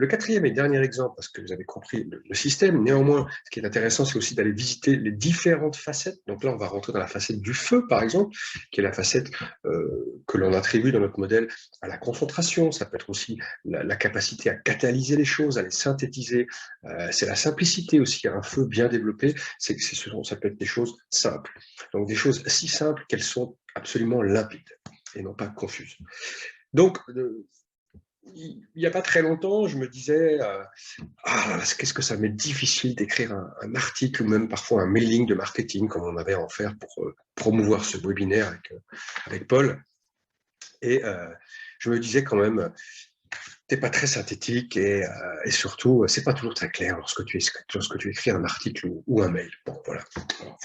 Le quatrième et dernier exemple, parce que vous avez compris le système, néanmoins, ce qui est intéressant, c'est aussi d'aller visiter les différentes facettes. Donc là, on va rentrer dans la facette du feu, par exemple, qui est la facette que l'on attribue dans notre modèle à la concentration. Ça peut être aussi la capacité à catalyser les choses, à les synthétiser. C'est la simplicité aussi. Un feu bien développé, ça peut être des choses simples. Donc des choses si simples qu'elles sont absolument limpides et non pas confuses. Donc, il n'y a pas très longtemps, je me disais qu'est-ce que ça m'est difficile d'écrire un article ou même parfois un mailing de marketing comme on avait à en faire pour promouvoir ce webinaire avec Paul. Et je me disais quand même, t'es pas très synthétique et surtout, c'est pas toujours très clair lorsque tu écris un article ou un mail. Bon, voilà. Alors,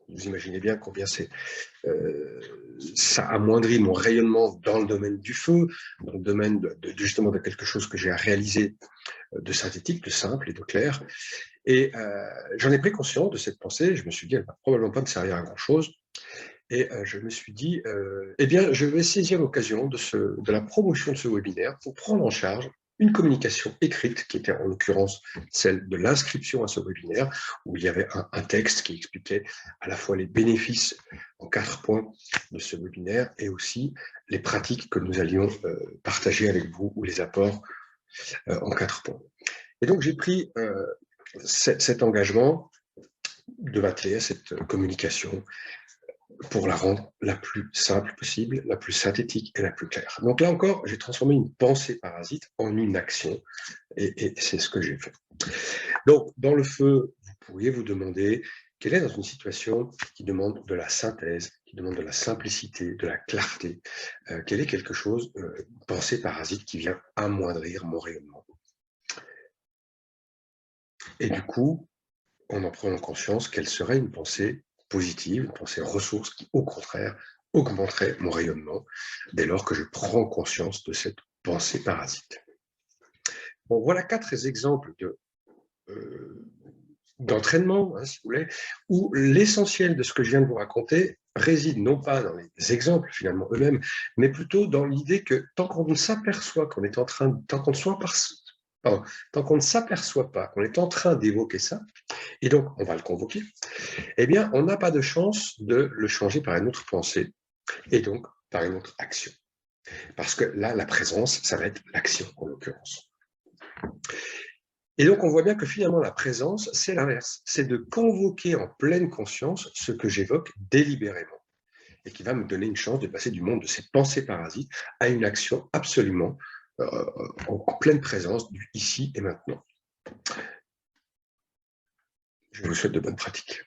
vous imaginez bien combien ça amoindrit mon rayonnement dans le domaine du feu, dans le domaine justement de quelque chose que j'ai à réaliser de synthétique, de simple et de clair. Et j'en ai pris conscience de cette pensée. Je me suis dit, elle va probablement pas me servir à grand-chose. Et je me suis dit, eh bien, je vais saisir l'occasion de la promotion de ce webinaire pour prendre en charge une communication écrite, qui était en l'occurrence celle de l'inscription à ce webinaire, où il y avait un texte qui expliquait à la fois les bénéfices en 4 points de ce webinaire et aussi les pratiques que nous allions partager avec vous, ou les apports en 4 points. Et donc j'ai pris cet engagement de m'atteler à cette communication pour la rendre la plus simple possible, la plus synthétique et la plus claire. Donc là encore, j'ai transformé une pensée parasite en une action, et c'est ce que j'ai fait. Donc, dans le feu, vous pourriez vous demander quelle est dans une situation qui demande de la synthèse, qui demande de la simplicité, de la clarté, quelle est quelque chose, une pensée parasite qui vient amoindrir mon rayonnement. Et du coup, en prenant conscience, quelle serait une pensée positive, une pensée ressource qui, au contraire, augmenterait mon rayonnement dès lors que je prends conscience de cette pensée parasite. Bon, voilà 4 exemples d'entraînement, si vous voulez, où l'essentiel de ce que je viens de vous raconter réside non pas dans les exemples finalement eux-mêmes, mais plutôt dans l'idée que tant qu'on s'aperçoit qu'on est en train, tant qu'on ne s'aperçoit pas qu'on est en train d'évoquer ça, et donc on va le convoquer, eh bien, on n'a pas de chance de le changer par une autre pensée, et donc par une autre action. Parce que là, la présence, ça va être l'action, en l'occurrence. Et donc, on voit bien que finalement, la présence, c'est l'inverse. C'est de convoquer en pleine conscience ce que j'évoque délibérément, et qui va me donner une chance de passer du monde de ces pensées parasites à une action absolument en pleine présence du ici et maintenant. Je vous souhaite de bonnes pratiques.